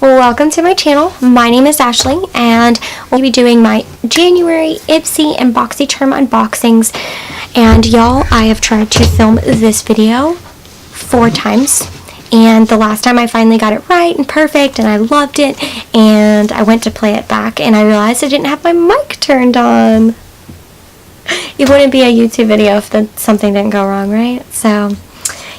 Welcome to my channel. My name is Ashley and we'll be doing my January Ipsy and Boxycharm unboxings. And y'all, I have tried to film this video 4 times. And the last time I finally got it right and perfect and I loved it, and I went to play it back and I realized I didn't have my mic turned on. It wouldn't be a YouTube video if something didn't go wrong, right? So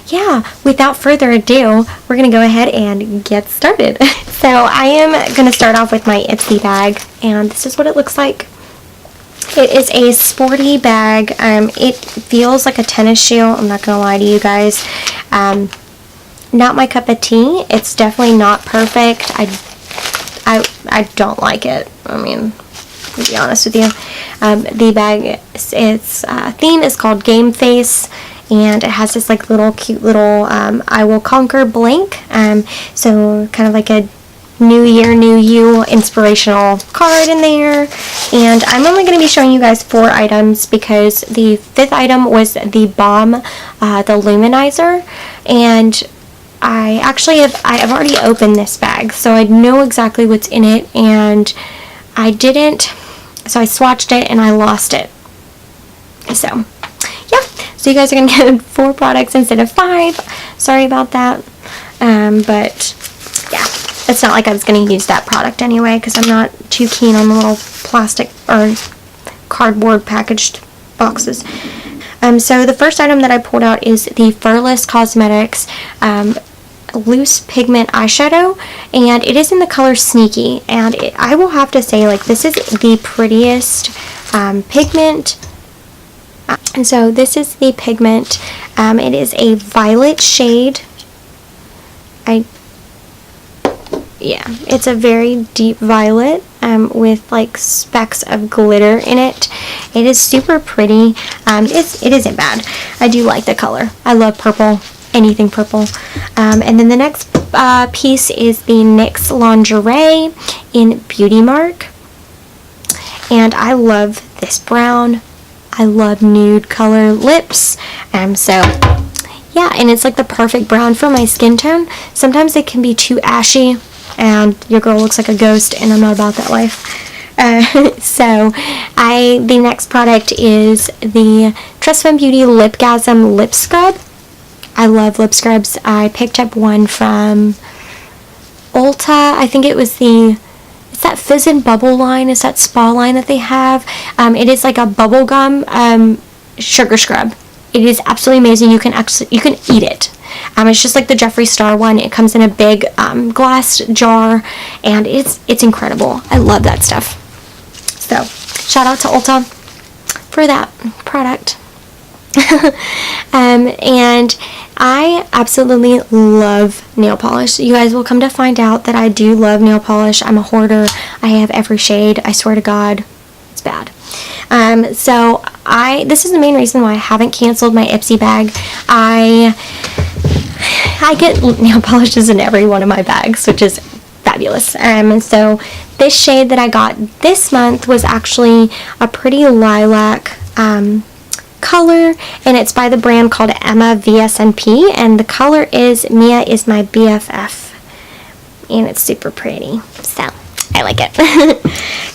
yeah, without further ado, we're going to go ahead and get started. So I am going to start off with my Ipsy bag, and this is what it looks like. It is a sporty bag. It feels like a tennis shoe. I'm not going to lie to you guys. Not my cup of tea. It's definitely not perfect. I don't like it. I mean, to be honest with you. The bag, its theme is called Game Face. And it has this like cute little I will conquer blank, so kind of like a new year, new you inspirational card in there. And I'm only going to be showing you guys 4 items because the 5th item was the bomb, the luminizer, and I've already opened this bag, so I know exactly what's in it, and I swatched it and I lost it. So yeah, so you guys are going to get 4 products instead of 5. Sorry about that. But yeah, it's not like I was going to use that product anyway because I'm not too keen on the little plastic or cardboard packaged boxes. So the first item that I pulled out is the Furless Cosmetics loose pigment eyeshadow, and it is in the color Sneaky, and I will have to say, like, this is the prettiest pigment. And so this is the pigment. It is a violet shade. It's a very deep violet with like specks of glitter in it. It is super pretty. It isn't bad. I do like the color. I love purple. Anything purple. And then the next piece is the NYX Lingerie in Beauty Mark. And I love this brown. I love nude color lips, so yeah, and it's like the perfect brown for my skin tone. Sometimes it can be too ashy and your girl looks like a ghost, and I'm not about that life. So the next product is the Trust Fund Beauty Lipgasm Lip Scrub. I love lip scrubs. I picked up one from Ulta. I think it was it's that Fizz and Bubble line, is that spa line that they have. It is like a bubblegum sugar scrub. It is absolutely amazing. You can eat it. It's just like the Jeffree Star one. It comes in a big glass jar, and it's incredible. I love that stuff. So shout out to Ulta for that product. And I absolutely love nail polish. You guys will come to find out that I do love nail polish. I'm a hoarder. I have every shade. I swear to God, it's bad. So this is the main reason why I haven't canceled my Ipsy bag. I get nail polishes in every one of my bags, which is fabulous. And so this shade that I got this month was actually a pretty lilac color, and it's by the brand called Emma VSNP, and the color is Mia Is My BFF, and it's super pretty, so I like it.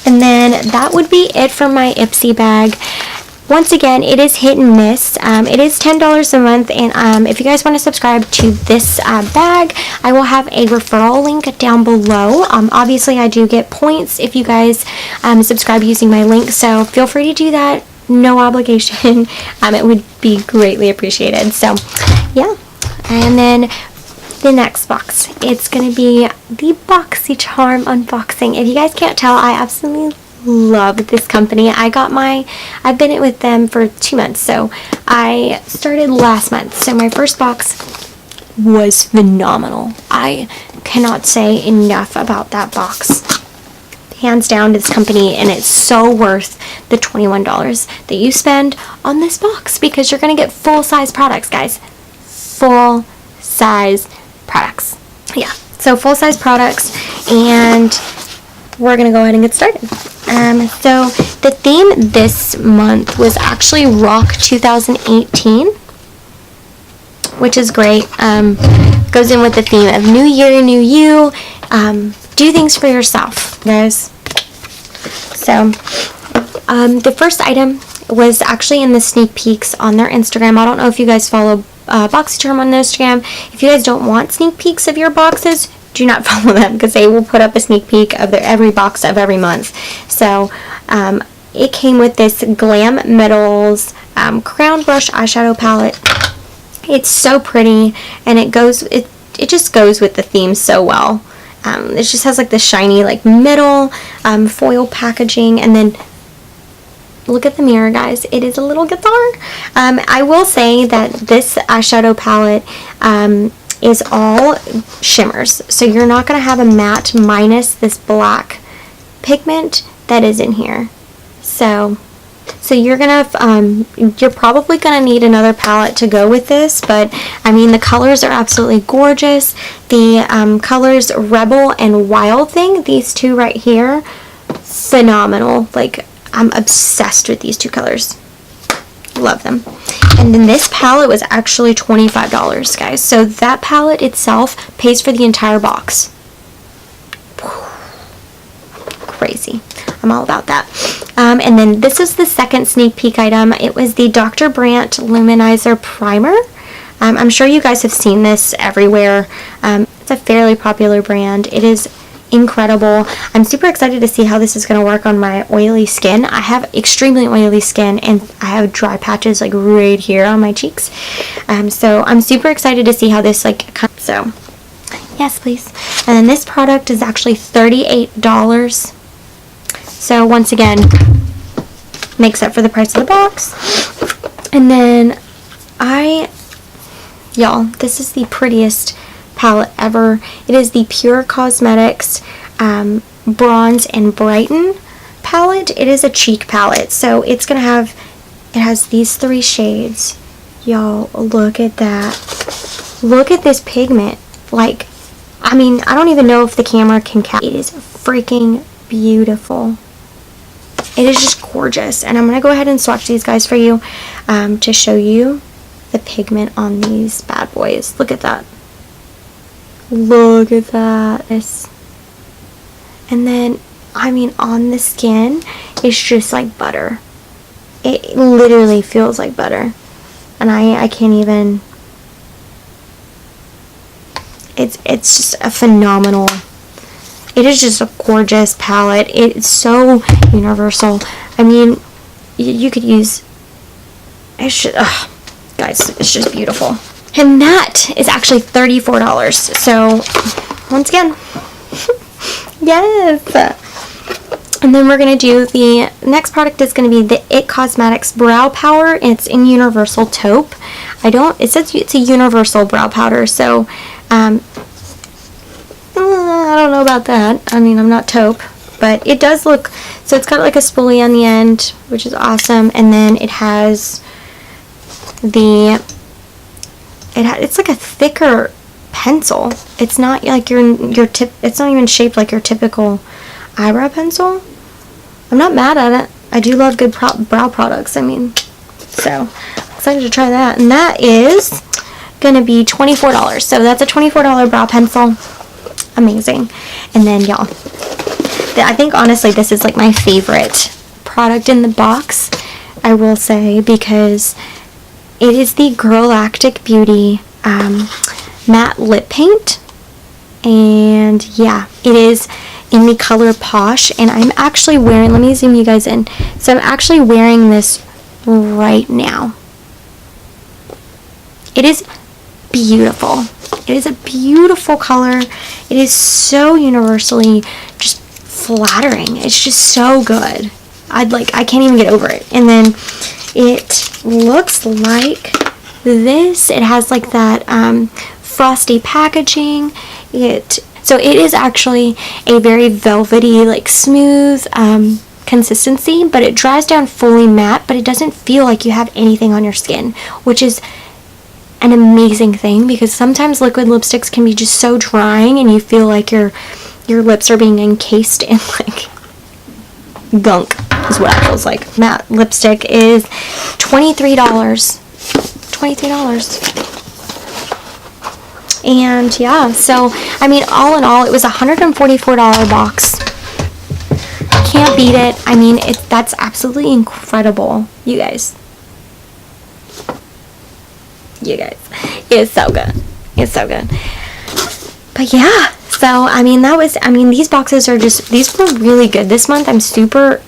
And then that would be it for my Ipsy bag. Once again, it is hit and miss. It is $10 a month, and if you guys want to subscribe to this bag, I will have a referral link down below. Obviously, I do get points if you guys subscribe using my link, so feel free to do that. No obligation. It would be greatly appreciated. So yeah, and then the next box, it's gonna be the Boxycharm unboxing. If you guys can't tell, I absolutely love this company. I've been with them for 2 months, so I started last month. So my first box was phenomenal. I cannot say enough about that box. Hands down to this company, and it's so worth the $21 that you spend on this box, because you're going to get full-size products, guys. Full-size products. Yeah, so full-size products, and we're going to go ahead and get started. So the theme this month was actually Rock 2018, which is great. Goes in with the theme of New Year, New You, do things for yourself, guys. So, the first item was actually in the sneak peeks on their Instagram. I don't know if you guys follow Boxycharm on Instagram. If you guys don't want sneak peeks of your boxes, do not follow them, because they will put up a sneak peek of their every box of every month. So it came with this Glam Metals Crown Brush eyeshadow palette. It's so pretty, and it just goes with the theme so well. It just has like the shiny like metal foil packaging, and then look at the mirror, guys. It is a little guitar. I will say that this eyeshadow palette is all shimmers, so you're not going to have a matte minus this black pigment that is in here. So you're probably gonna need another palette to go with this, but I mean, the colors are absolutely gorgeous. The colors Rebel and Wild Thing, these two right here, phenomenal. Like, I'm obsessed with these two colors. Love them. And then this palette was actually $25, guys. So that palette itself pays for the entire box. Crazy. I'm all about that. And then this is the second sneak peek item. It was the Dr. Brandt Luminizer Primer. I'm sure you guys have seen this everywhere. It's a fairly popular brand. It is incredible. I'm super excited to see how this is going to work on my oily skin. I have extremely oily skin, and I have dry patches like right here on my cheeks. So I'm super excited to see how this so yes, please. And then this product is actually $38. So once again, makes up for the price of the box. And then y'all, this is the prettiest palette ever. It is the Pure Cosmetics Bronze and Brighten palette. It is a cheek palette, so it has these 3 shades. Y'all, look at that. Look at this pigment. Like, I mean, I don't even know if the camera can capture. It is freaking beautiful. It is just gorgeous, and I'm going to go ahead and swatch these guys for you to show you the pigment on these bad boys. Look at that. Look at that. And then, I mean, on the skin, it's just like butter. It literally feels like butter. And I can't even... It's just a phenomenal... It is just a gorgeous palette. It's so universal. I mean, you could use... It's just... guys, it's just beautiful. And that is actually $34. So, once again, yes. And then we're going to do the next product is going to be the It Cosmetics Brow Powder. And it's in Universal Taupe. It says it's a universal brow powder, so, I don't know about that. I mean, I'm not taupe, but it does look, so it's got like a spoolie on the end, which is awesome. And then it has it's like a thicker pencil. It's not like it's not even shaped like your typical eyebrow pencil. I'm not mad at it. I do love good brow products. I mean, so excited to try that. And that is gonna be $24. So that's a $24 brow pencil. Amazing. And then, y'all, I think honestly this is like my favorite product in the box, I will say, because it is the Girlactic Beauty matte lip paint. And yeah, it is in the color Posh, and I'm actually wearing, let me zoom you guys in. So I'm actually wearing this right now. It is beautiful. It is a beautiful color. It is so universally just flattering. It's just so good. I can't even get over it. And then it looks like this. It has like that frosty packaging. So it is actually a very velvety, like smooth consistency, but it dries down fully matte, but it doesn't feel like you have anything on your skin, which is an amazing thing, because sometimes liquid lipsticks can be just so drying and you feel like your lips are being encased in like gunk, is what it feels like. Matte lipstick is $23. And yeah, so I mean, all in all, it was a $144 box. Can't beat it. I mean, that's absolutely incredible, you guys. It's so good. It's so good. But yeah, so I mean, these boxes are these were really good this month. I'm super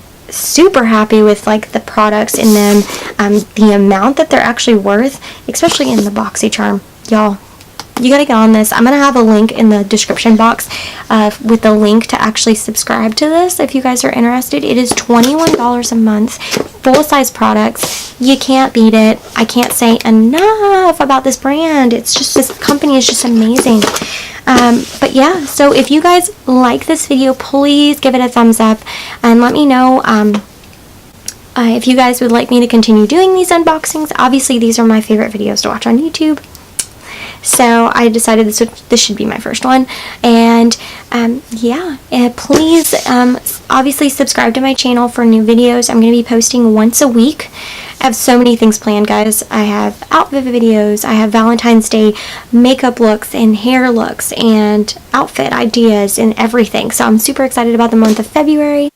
happy with like the products in them, the amount that they're actually worth, especially in the Boxycharm. Y'all, you gotta get on this. I'm gonna have a link in the description box with the link to actually subscribe to this if you guys are interested. It is $21 a month, full-size products. You can't beat it. I can't say enough about this brand. It's just, this company is just amazing. But yeah, so if you guys like this video, please give it a thumbs up and let me know if you guys would like me to continue doing these unboxings. Obviously, these are my favorite videos to watch on YouTube, so I decided this should be my first one. And yeah, please obviously subscribe to my channel for new videos. I'm going to be posting once a week. I have so many things planned, guys. I have outfit videos, I have Valentine's Day makeup looks and hair looks and outfit ideas and everything. So I'm super excited about the month of February.